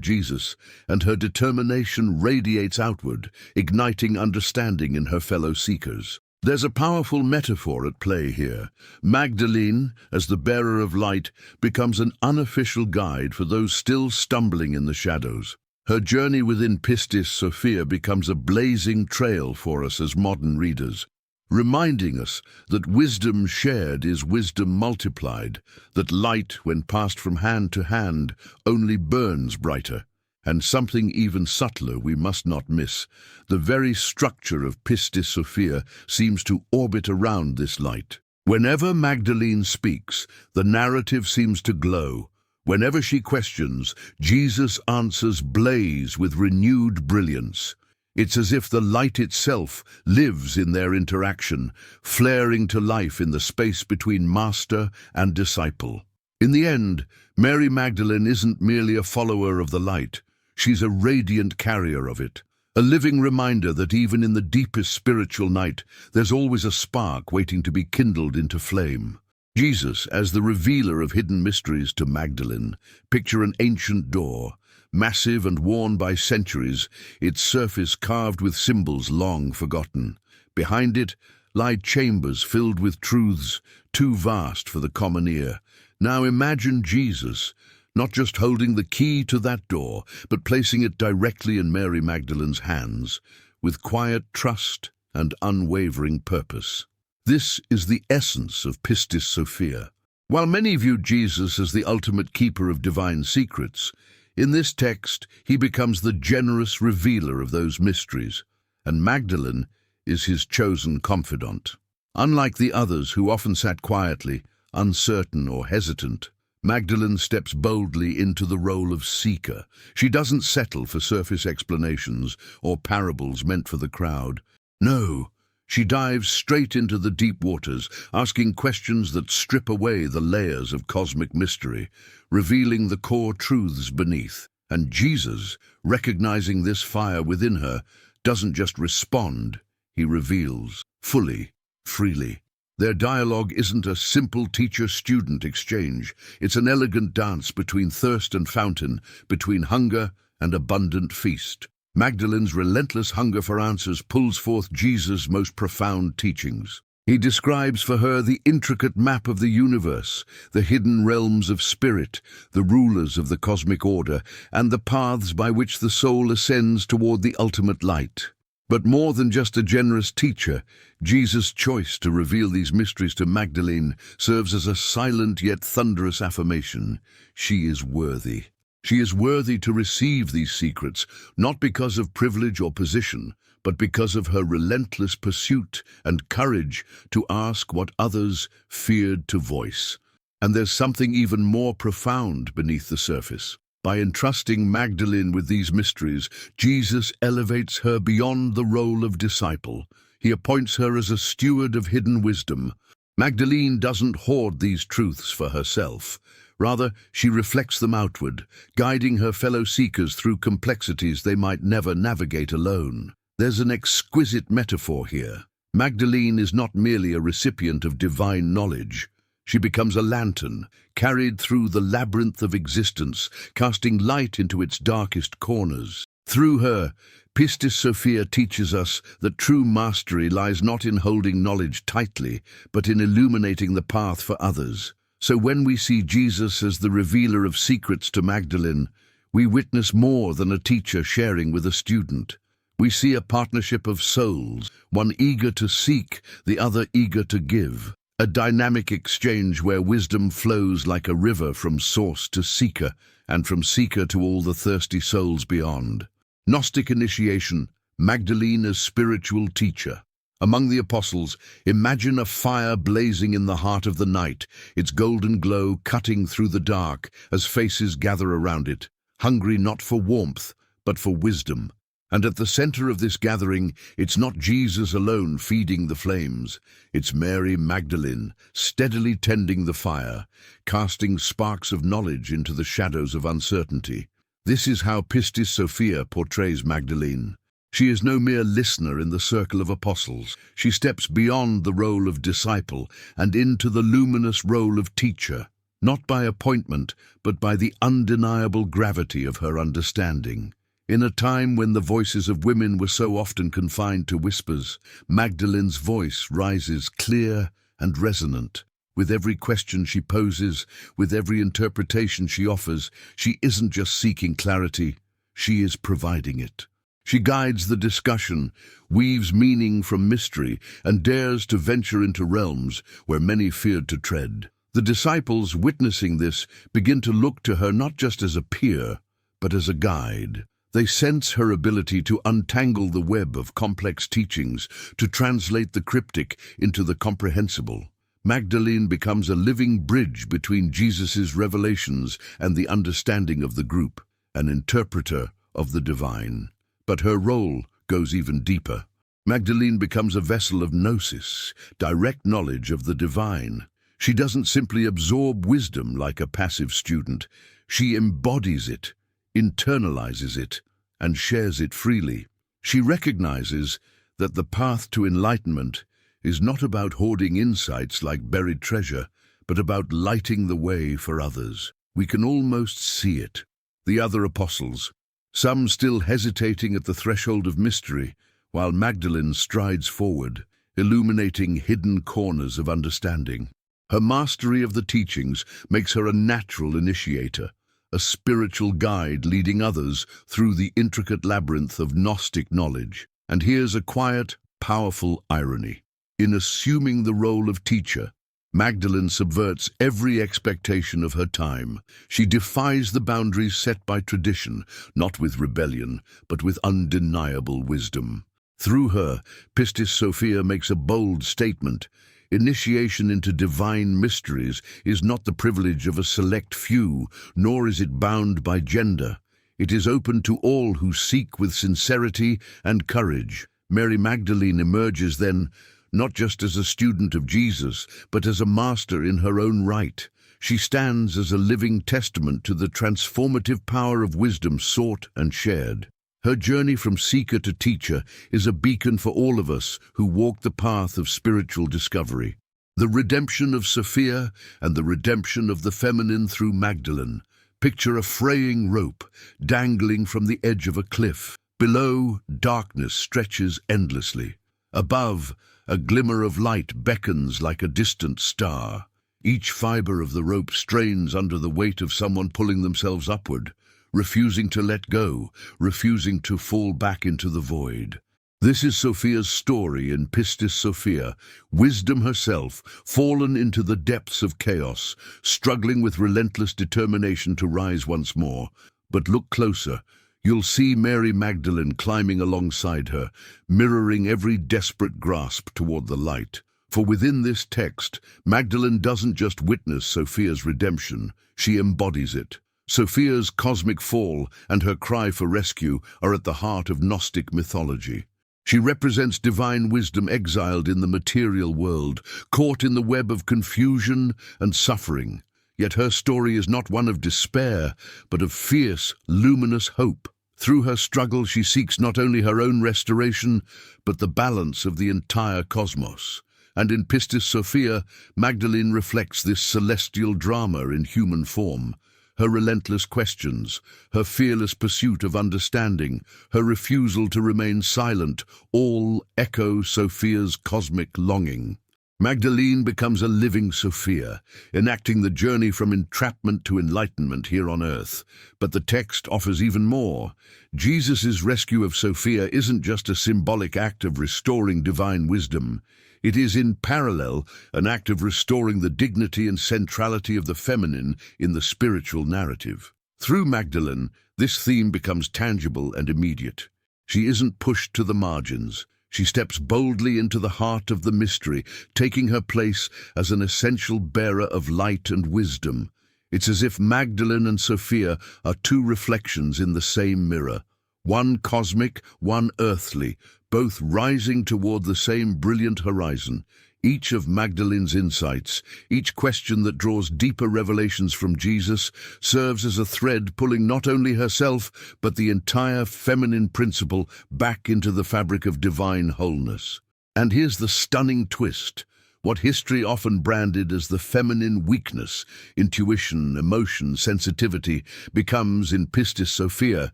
Jesus, and her determination radiates outward, igniting understanding in her fellow seekers. There's a powerful metaphor at play here. Magdalene, as the bearer of light, becomes an unofficial guide for those still stumbling in the shadows. Her journey within Pistis Sophia becomes a blazing trail for us as modern readers, reminding us that wisdom shared is wisdom multiplied, that light, when passed from hand to hand, only burns brighter. And something even subtler we must not miss. The very structure of Pistis Sophia seems to orbit around this light. Whenever Magdalene speaks, the narrative seems to glow. Whenever she questions, Jesus' answers blaze with renewed brilliance. It's as if the light itself lives in their interaction, flaring to life in the space between master and disciple. In the end, Mary Magdalene isn't merely a follower of the light. She's a radiant carrier of it, a living reminder that even in the deepest spiritual night, there's always a spark waiting to be kindled into flame. Jesus, as the revealer of hidden mysteries to Magdalene, picture an ancient door, massive and worn by centuries, its surface carved with symbols long forgotten. Behind it lie chambers filled with truths too vast for the common ear. Now imagine Jesus, not just holding the key to that door, but placing it directly in Mary Magdalene's hands, with quiet trust and unwavering purpose. This is the essence of Pistis Sophia. While many viewed Jesus as the ultimate keeper of divine secrets, in this text he becomes the generous revealer of those mysteries, and Magdalene is his chosen confidant. Unlike the others who often sat quietly, uncertain or hesitant, Magdalene steps boldly into the role of seeker. She doesn't settle for surface explanations or parables meant for the crowd. No, she dives straight into the deep waters, asking questions that strip away the layers of cosmic mystery, revealing the core truths beneath. And Jesus, recognizing this fire within her, doesn't just respond, he reveals, fully, freely. Their dialogue isn't a simple teacher-student exchange. It's an elegant dance between thirst and fountain, between hunger and abundant feast. Magdalene's relentless hunger for answers pulls forth Jesus' most profound teachings. He describes for her the intricate map of the universe, the hidden realms of spirit, the rulers of the cosmic order, and the paths by which the soul ascends toward the ultimate light. But more than just a generous teacher, Jesus' choice to reveal these mysteries to Magdalene serves as a silent yet thunderous affirmation. She is worthy. She is worthy to receive these secrets, not because of privilege or position, but because of her relentless pursuit and courage to ask what others feared to voice. And there's something even more profound beneath the surface. By entrusting Magdalene with these mysteries, Jesus elevates her beyond the role of disciple. He appoints her as a steward of hidden wisdom. Magdalene doesn't hoard these truths for herself. Rather, she reflects them outward, guiding her fellow seekers through complexities they might never navigate alone. There's an exquisite metaphor here. Magdalene is not merely a recipient of divine knowledge. She becomes a lantern, carried through the labyrinth of existence, casting light into its darkest corners. Through her, Pistis Sophia teaches us that true mastery lies not in holding knowledge tightly, but in illuminating the path for others. So when we see Jesus as the revealer of secrets to Magdalene, we witness more than a teacher sharing with a student. We see a partnership of souls, one eager to seek, the other eager to give. A dynamic exchange where wisdom flows like a river from source to seeker, and from seeker to all the thirsty souls beyond. Gnostic initiation, Magdalene as spiritual teacher. Among the apostles, imagine a fire blazing in the heart of the night, its golden glow cutting through the dark as faces gather around it, hungry not for warmth, but for wisdom. And at the center of this gathering, it's not Jesus alone feeding the flames. It's Mary Magdalene, steadily tending the fire, casting sparks of knowledge into the shadows of uncertainty. This is how Pistis Sophia portrays Magdalene. She is no mere listener in the circle of apostles. She steps beyond the role of disciple and into the luminous role of teacher, not by appointment, but by the undeniable gravity of her understanding. In a time when the voices of women were so often confined to whispers, Magdalene's voice rises clear and resonant. With every question she poses, with every interpretation she offers, she isn't just seeking clarity, she is providing it. She guides the discussion, weaves meaning from mystery, and dares to venture into realms where many feared to tread. The disciples, witnessing this, begin to look to her not just as a peer, but as a guide. They sense her ability to untangle the web of complex teachings, to translate the cryptic into the comprehensible. Magdalene becomes a living bridge between Jesus' revelations and the understanding of the group, an interpreter of the divine. But her role goes even deeper. Magdalene becomes a vessel of gnosis, direct knowledge of the divine. She doesn't simply absorb wisdom like a passive student. She embodies it, internalizes it, and shares it freely. She recognizes that the path to enlightenment is not about hoarding insights like buried treasure, but about lighting the way for others. We can almost see it. The other apostles, some still hesitating at the threshold of mystery, while Magdalene strides forward, illuminating hidden corners of understanding. Her mastery of the teachings makes her a natural initiator, a spiritual guide leading others through the intricate labyrinth of Gnostic knowledge. And here's a quiet, powerful irony. In assuming the role of teacher, Magdalene subverts every expectation of her time. She defies the boundaries set by tradition, not with rebellion, but with undeniable wisdom. Through her, Pistis Sophia makes a bold statement. Initiation into divine mysteries is not the privilege of a select few, nor is it bound by gender. It is open to all who seek with sincerity and courage. Mary Magdalene emerges then, not just as a student of Jesus, but as a master in her own right. She stands as a living testament to the transformative power of wisdom sought and shared. Her journey from seeker to teacher is a beacon for all of us who walk the path of spiritual discovery. The redemption of Sophia and the redemption of the feminine through Magdalene. Picture a fraying rope dangling from the edge of a cliff. Below, darkness stretches endlessly. Above, a glimmer of light beckons like a distant star. Each fiber of the rope strains under the weight of someone pulling themselves upward, refusing to let go, refusing to fall back into the void. This is Sophia's story in Pistis Sophia, wisdom herself, fallen into the depths of chaos, struggling with relentless determination to rise once more. But look closer. You'll see Mary Magdalene climbing alongside her, mirroring every desperate grasp toward the light. For within this text, Magdalene doesn't just witness Sophia's redemption, she embodies it. Sophia's cosmic fall and her cry for rescue are at the heart of Gnostic mythology. She represents divine wisdom exiled in the material world, caught in the web of confusion and suffering. Yet her story is not one of despair, but of fierce, luminous hope. Through her struggle, she seeks not only her own restoration, but the balance of the entire cosmos. And in Pistis Sophia, Magdalene reflects this celestial drama in human form. Her relentless questions, her fearless pursuit of understanding, her refusal to remain silent, all echo Sophia's cosmic longing. Magdalene becomes a living Sophia, enacting the journey from entrapment to enlightenment here on earth. But the text offers even more. Jesus' rescue of Sophia isn't just a symbolic act of restoring divine wisdom. It is, in parallel, an act of restoring the dignity and centrality of the feminine in the spiritual narrative. Through Magdalene, this theme becomes tangible and immediate. She isn't pushed to the margins. She steps boldly into the heart of the mystery, taking her place as an essential bearer of light and wisdom. It's as if Magdalene and Sophia are two reflections in the same mirror, one cosmic, one earthly, both rising toward the same brilliant horizon. Each of Magdalene's insights, each question that draws deeper revelations from Jesus, serves as a thread pulling not only herself, but the entire feminine principle back into the fabric of divine wholeness. And here's the stunning twist. What history often branded as the feminine weakness, intuition, emotion, sensitivity, becomes, in Pistis Sophia,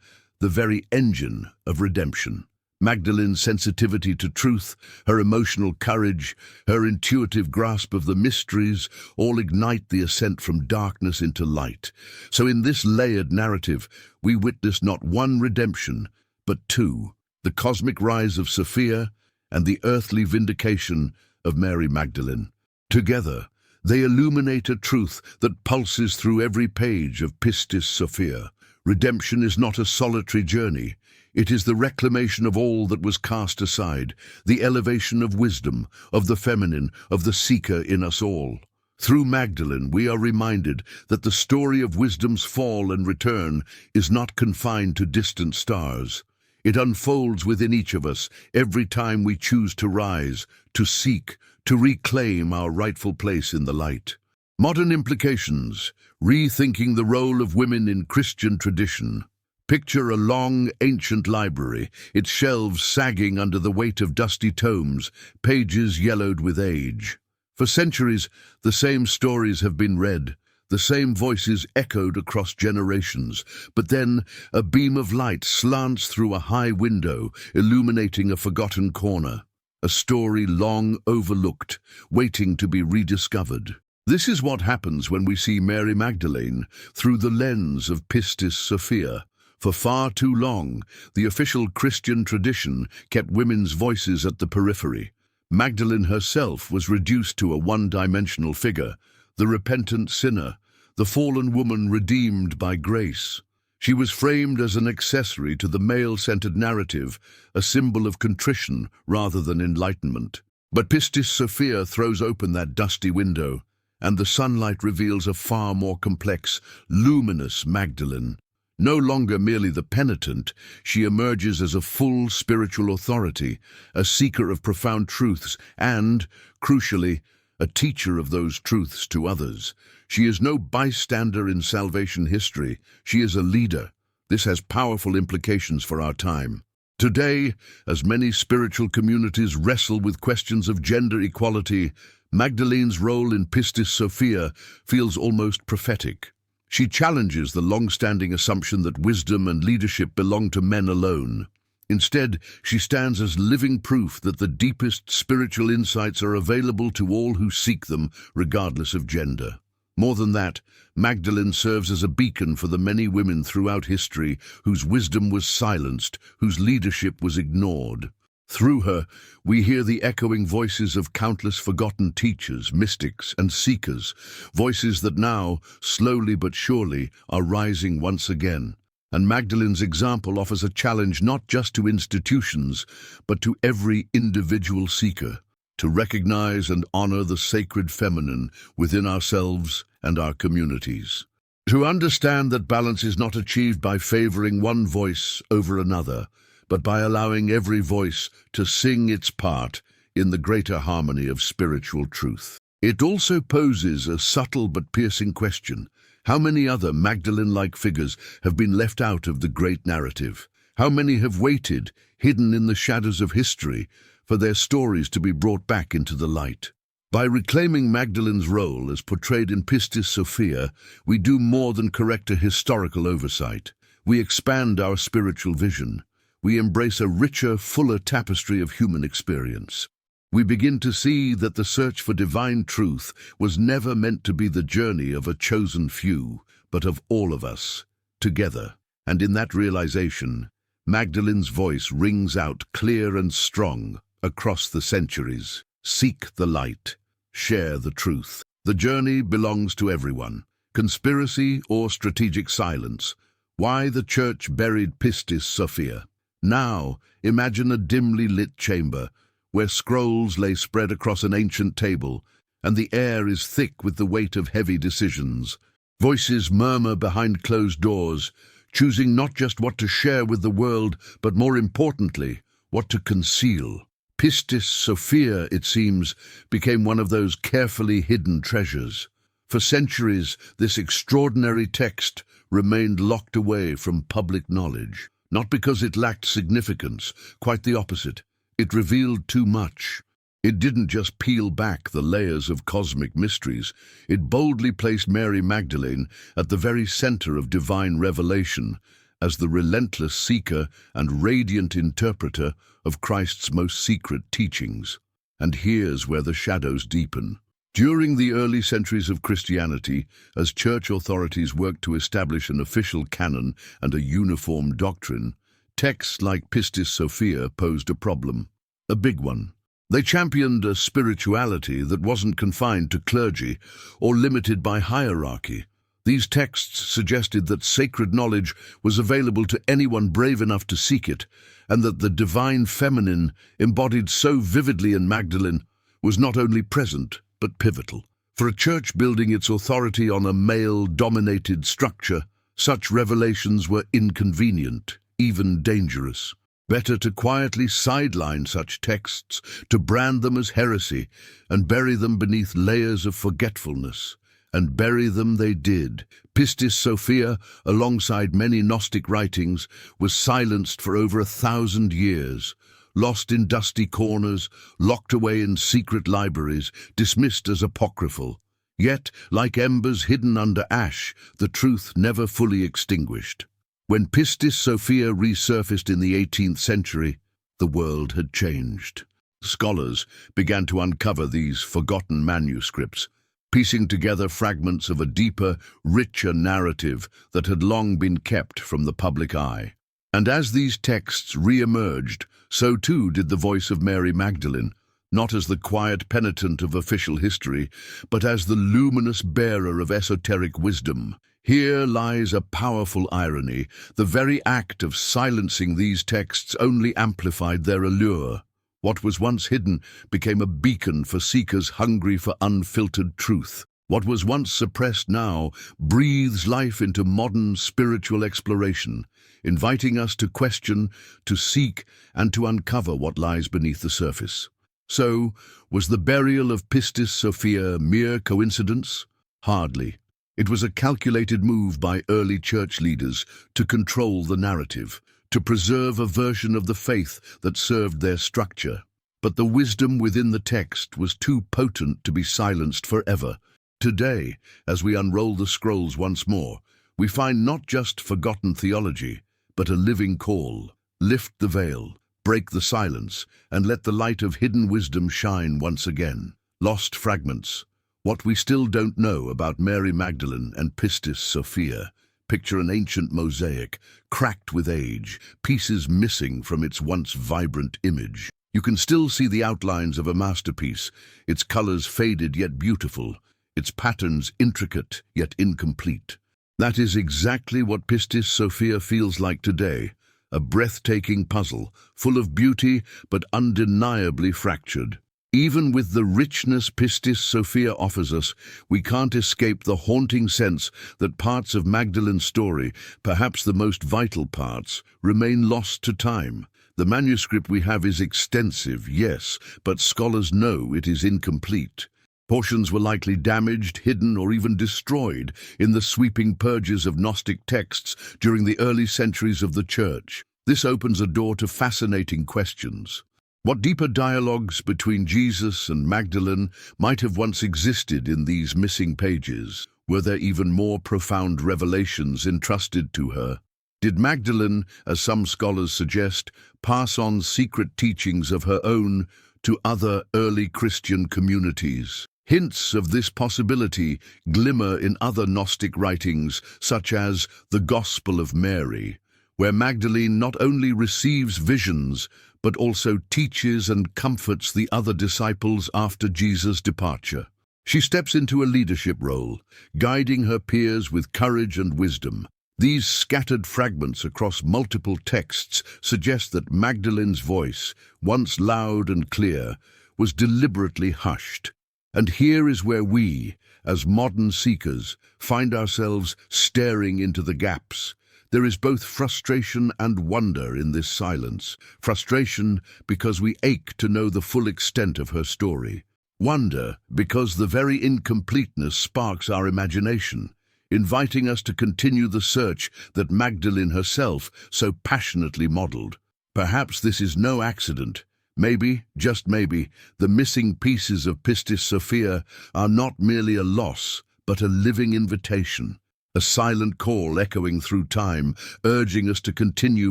the very engine of redemption. Magdalene's sensitivity to truth, her emotional courage, her intuitive grasp of the mysteries, all ignite the ascent from darkness into light. So in this layered narrative, we witness not one redemption, but two: the cosmic rise of Sophia and the earthly vindication of Mary Magdalene. Together, they illuminate a truth that pulses through every page of Pistis Sophia. Redemption is not a solitary journey. It is the reclamation of all that was cast aside, the elevation of wisdom, of the feminine, of the seeker in us all. Through Magdalene, we are reminded that the story of wisdom's fall and return is not confined to distant stars. It unfolds within each of us every time we choose to rise, to seek, to reclaim our rightful place in the light. Modern implications: rethinking the role of women in Christian tradition. Picture a long, ancient library, its shelves sagging under the weight of dusty tomes, pages yellowed with age. For centuries, the same stories have been read, the same voices echoed across generations, but then a beam of light slants through a high window, illuminating a forgotten corner, a story long overlooked, waiting to be rediscovered. This is what happens when we see Mary Magdalene through the lens of Pistis Sophia. For far too long, the official Christian tradition kept women's voices at the periphery. Magdalene herself was reduced to a one-dimensional figure, the repentant sinner, the fallen woman redeemed by grace. She was framed as an accessory to the male-centered narrative, a symbol of contrition rather than enlightenment. But Pistis Sophia throws open that dusty window, and the sunlight reveals a far more complex, luminous Magdalene. No longer merely the penitent, she emerges as a full spiritual authority, a seeker of profound truths and, crucially, a teacher of those truths to others. She is no bystander in salvation history, she is a leader. This has powerful implications for our time. Today, as many spiritual communities wrestle with questions of gender equality, Magdalene's role in Pistis Sophia feels almost prophetic. She challenges the long-standing assumption that wisdom and leadership belong to men alone. Instead, she stands as living proof that the deepest spiritual insights are available to all who seek them, regardless of gender. More than that, Magdalene serves as a beacon for the many women throughout history whose wisdom was silenced, whose leadership was ignored. Through her, we hear the echoing voices of countless forgotten teachers, mystics, and seekers, voices that now, slowly but surely, are rising once again. And Magdalene's example offers a challenge not just to institutions, but to every individual seeker, to recognize and honor the sacred feminine within ourselves and our communities. To understand that balance is not achieved by favoring one voice over another, but by allowing every voice to sing its part in the greater harmony of spiritual truth. It also poses a subtle but piercing question. How many other Magdalene-like figures have been left out of the great narrative? How many have waited, hidden in the shadows of history, for their stories to be brought back into the light? By reclaiming Magdalene's role as portrayed in Pistis Sophia, we do more than correct a historical oversight. We expand our spiritual vision. We embrace a richer, fuller tapestry of human experience. We begin to see that the search for divine truth was never meant to be the journey of a chosen few, but of all of us, together. And in that realization, Magdalene's voice rings out clear and strong across the centuries. Seek the light. Share the truth. The journey belongs to everyone. Conspiracy or strategic silence. Why the church buried Pistis Sophia? Now, imagine a dimly lit chamber, where scrolls lay spread across an ancient table, and the air is thick with the weight of heavy decisions. Voices murmur behind closed doors, choosing not just what to share with the world, but more importantly, what to conceal. Pistis Sophia, it seems, became one of those carefully hidden treasures. For centuries, this extraordinary text remained locked away from public knowledge. Not because it lacked significance, quite the opposite. It revealed too much. It didn't just peel back the layers of cosmic mysteries. It boldly placed Mary Magdalene at the very center of divine revelation, as the relentless seeker and radiant interpreter of Christ's most secret teachings. And here's where the shadows deepen. During the early centuries of Christianity, as church authorities worked to establish an official canon and a uniform doctrine, texts like Pistis Sophia posed a problem, a big one. They championed a spirituality that wasn't confined to clergy or limited by hierarchy. These texts suggested that sacred knowledge was available to anyone brave enough to seek it, and that the divine feminine, embodied so vividly in Magdalene, was not only present, but pivotal. For a church building its authority on a male-dominated structure, such revelations were inconvenient, even dangerous. Better to quietly sideline such texts, to brand them as heresy, and bury them beneath layers of forgetfulness. And bury them they did. Pistis Sophia, alongside many Gnostic writings, was silenced for over 1,000 years. Lost in dusty corners, locked away in secret libraries, dismissed as apocryphal. Yet, like embers hidden under ash, the truth never fully extinguished. When Pistis Sophia resurfaced in the 18th century, the world had changed. Scholars began to uncover these forgotten manuscripts, piecing together fragments of a deeper, richer narrative that had long been kept from the public eye. And as these texts re-emerged, so too did the voice of Mary Magdalene, not as the quiet penitent of official history, but as the luminous bearer of esoteric wisdom. Here lies a powerful irony. The very act of silencing these texts only amplified their allure. What was once hidden became a beacon for seekers hungry for unfiltered truth. What was once suppressed now breathes life into modern spiritual exploration, inviting us to question, to seek, and to uncover what lies beneath the surface. So, was the burial of Pistis Sophia mere coincidence? Hardly. It was a calculated move by early church leaders to control the narrative, to preserve a version of the faith that served their structure. But the wisdom within the text was too potent to be silenced forever. Today, as we unroll the scrolls once more, we find not just forgotten theology, but a living call. Lift the veil, break the silence, and let the light of hidden wisdom shine once again. Lost fragments. What we still don't know about Mary Magdalene and Pistis Sophia. Picture an ancient mosaic, cracked with age, pieces missing from its once vibrant image. You can still see the outlines of a masterpiece, its colors faded yet beautiful, its patterns intricate yet incomplete. That is exactly what Pistis Sophia feels like today, a breathtaking puzzle, full of beauty but undeniably fractured. Even with the richness Pistis Sophia offers us, we can't escape the haunting sense that parts of Magdalene's story, perhaps the most vital parts, remain lost to time. The manuscript we have is extensive, yes, but scholars know it is incomplete. Portions were likely damaged, hidden, or even destroyed in the sweeping purges of Gnostic texts during the early centuries of the Church. This opens a door to fascinating questions. What deeper dialogues between Jesus and Magdalene might have once existed in these missing pages? Were there even more profound revelations entrusted to her? Did Magdalene, as some scholars suggest, pass on secret teachings of her own to other early Christian communities? Hints of this possibility glimmer in other Gnostic writings, such as the Gospel of Mary, where Magdalene not only receives visions, but also teaches and comforts the other disciples after Jesus' departure. She steps into a leadership role, guiding her peers with courage and wisdom. These scattered fragments across multiple texts suggest that Magdalene's voice, once loud and clear, was deliberately hushed. And here is where we, as modern seekers, find ourselves staring into the gaps. There is both frustration and wonder in this silence. Frustration because we ache to know the full extent of her story. Wonder because the very incompleteness sparks our imagination, inviting us to continue the search that Magdalene herself so passionately modeled. Perhaps this is no accident. Maybe, just maybe, the missing pieces of Pistis Sophia are not merely a loss, but a living invitation. A silent call echoing through time, urging us to continue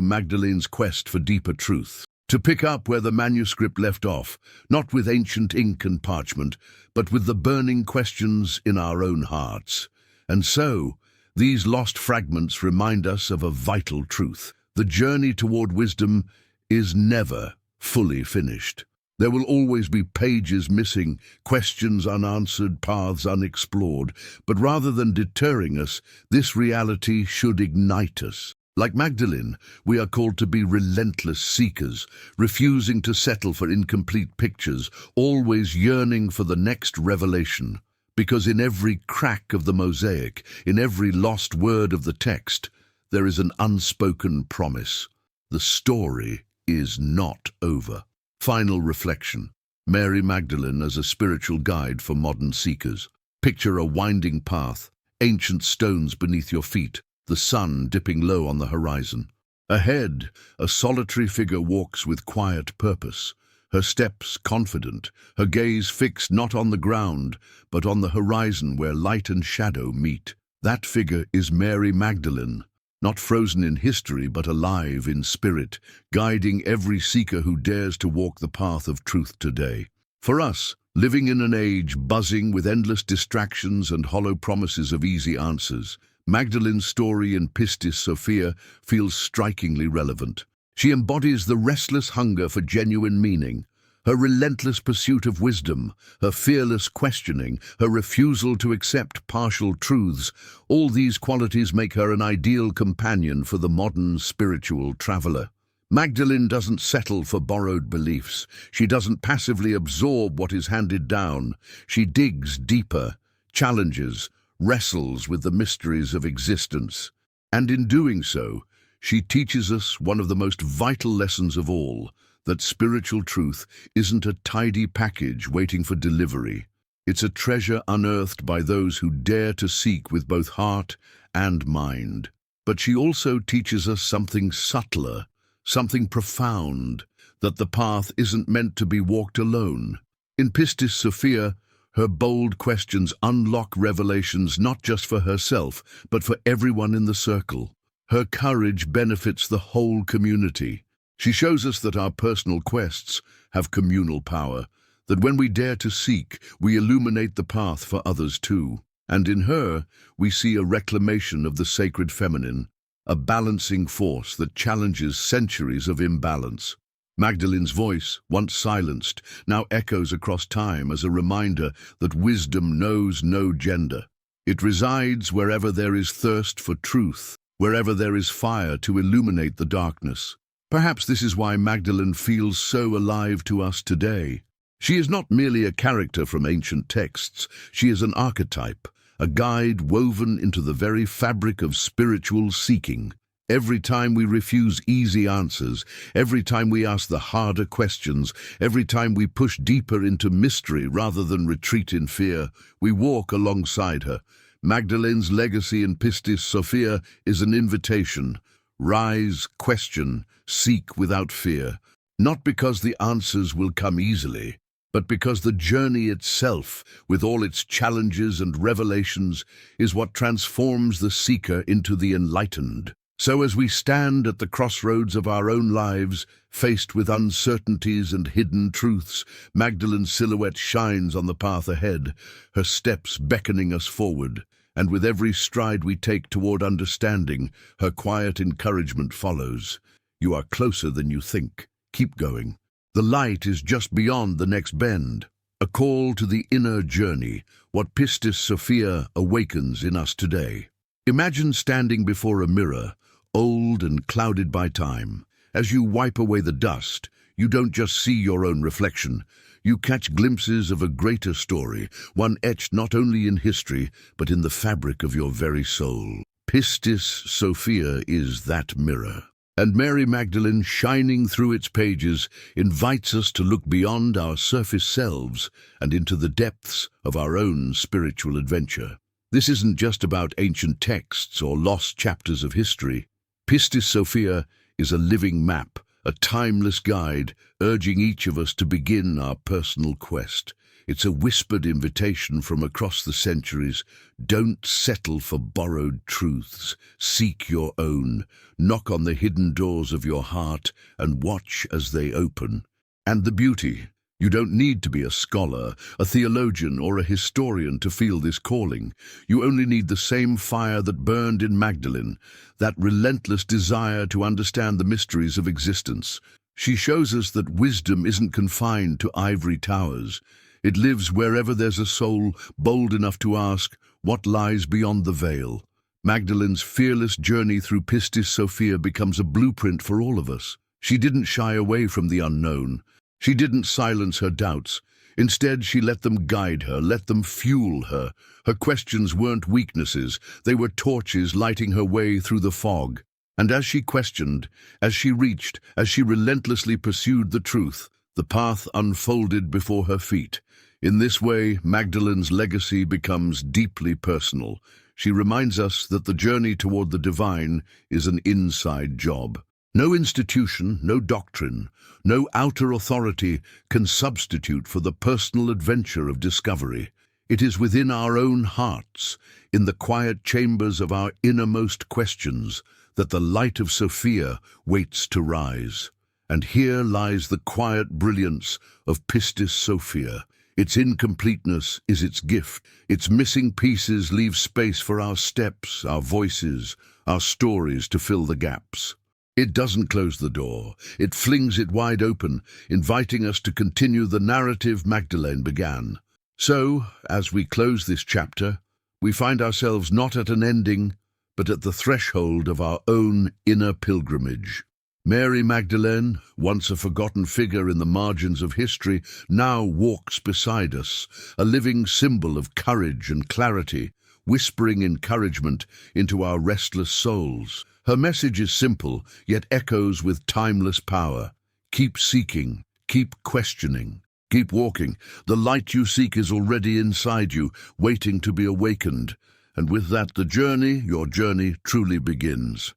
Magdalene's quest for deeper truth. To pick up where the manuscript left off, not with ancient ink and parchment, but with the burning questions in our own hearts. And so, these lost fragments remind us of a vital truth. The journey toward wisdom is never fully finished. There will always be pages missing, questions unanswered, paths unexplored. But rather than deterring us, this reality should ignite us. Like Magdalene, we are called to be relentless seekers, refusing to settle for incomplete pictures, always yearning for the next revelation. Because in every crack of the mosaic, in every lost word of the text, there is an unspoken promise. The story is not over. Final reflection. Mary Magdalene as a spiritual guide for modern seekers. Picture a winding path, ancient stones beneath your feet, the sun dipping low on the horizon. Ahead, a solitary figure walks with quiet purpose, her steps confident, her gaze fixed not on the ground, but on the horizon where light and shadow meet. That figure is Mary Magdalene, not frozen in history but alive in spirit, guiding every seeker who dares to walk the path of truth today. For us, living in an age buzzing with endless distractions and hollow promises of easy answers, Magdalene's story in Pistis Sophia feels strikingly relevant. She embodies the restless hunger for genuine meaning, Her relentless pursuit of wisdom, her fearless questioning, her refusal to accept partial truths, all these qualities make her an ideal companion for the modern spiritual traveler. Magdalene doesn't settle for borrowed beliefs. She doesn't passively absorb what is handed down. She digs deeper, challenges, wrestles with the mysteries of existence. And in doing so, she teaches us one of the most vital lessons of all, that spiritual truth isn't a tidy package waiting for delivery. It's a treasure unearthed by those who dare to seek with both heart and mind. But she also teaches us something subtler, something profound, that the path isn't meant to be walked alone. In Pistis Sophia, her bold questions unlock revelations not just for herself, but for everyone in the circle. Her courage benefits the whole community. She shows us that our personal quests have communal power, that when we dare to seek, we illuminate the path for others too. And in her, we see a reclamation of the sacred feminine, a balancing force that challenges centuries of imbalance. Magdalene's voice, once silenced, now echoes across time as a reminder that wisdom knows no gender. It resides wherever there is thirst for truth, wherever there is fire to illuminate the darkness. Perhaps this is why Magdalene feels so alive to us today. She is not merely a character from ancient texts. She is an archetype, a guide woven into the very fabric of spiritual seeking. Every time we refuse easy answers, every time we ask the harder questions, every time we push deeper into mystery rather than retreat in fear, we walk alongside her. Magdalene's legacy in Pistis Sophia is an invitation. Rise, question, seek without fear, not because the answers will come easily, but because the journey itself, with all its challenges and revelations, is what transforms the seeker into the enlightened. So as we stand at the crossroads of our own lives, faced with uncertainties and hidden truths, Magdalene's silhouette shines on the path ahead, her steps beckoning us forward. And with every stride we take toward understanding, her quiet encouragement follows. You are closer than you think. Keep going. The light is just beyond the next bend. A call to the inner journey, what Pistis Sophia awakens in us today. Imagine standing before a mirror, old and clouded by time. As you wipe away the dust, you don't just see your own reflection. You catch glimpses of a greater story, one etched not only in history, but in the fabric of your very soul. Pistis Sophia is that mirror. And Mary Magdalene, shining through its pages, invites us to look beyond our surface selves and into the depths of our own spiritual adventure. This isn't just about ancient texts or lost chapters of history. Pistis Sophia is a living map, a timeless guide, urging each of us to begin our personal quest. It's a whispered invitation from across the centuries. Don't settle for borrowed truths. Seek your own. Knock on the hidden doors of your heart and watch as they open. And the beauty. You don't need to be a scholar, a theologian, or a historian to feel this calling. You only need the same fire that burned in Magdalene, that relentless desire to understand the mysteries of existence. She shows us that wisdom isn't confined to ivory towers. It lives wherever there's a soul bold enough to ask, what lies beyond the veil? Magdalene's fearless journey through Pistis Sophia becomes a blueprint for all of us. She didn't shy away from the unknown. She didn't silence her doubts. Instead, she let them guide her, let them fuel her. Her questions weren't weaknesses. They were torches lighting her way through the fog. And as she questioned, as she reached, as she relentlessly pursued the truth, the path unfolded before her feet. In this way, Magdalene's legacy becomes deeply personal. She reminds us that the journey toward the divine is an inside job. No institution, no doctrine, no outer authority can substitute for the personal adventure of discovery. It is within our own hearts, in the quiet chambers of our innermost questions, that the light of Sophia waits to rise. And here lies the quiet brilliance of Pistis Sophia. Its incompleteness is its gift. Its missing pieces leave space for our steps, our voices, our stories to fill the gaps. It doesn't close the door. It flings it wide open, inviting us to continue the narrative Magdalene began. So, as we close this chapter, we find ourselves not at an ending, but at the threshold of our own inner pilgrimage. Mary Magdalene, once a forgotten figure in the margins of history, now walks beside us, a living symbol of courage and clarity, whispering encouragement into our restless souls. Her message is simple, yet echoes with timeless power. Keep seeking, keep questioning, keep walking. The light you seek is already inside you, waiting to be awakened. And with that, your journey truly begins.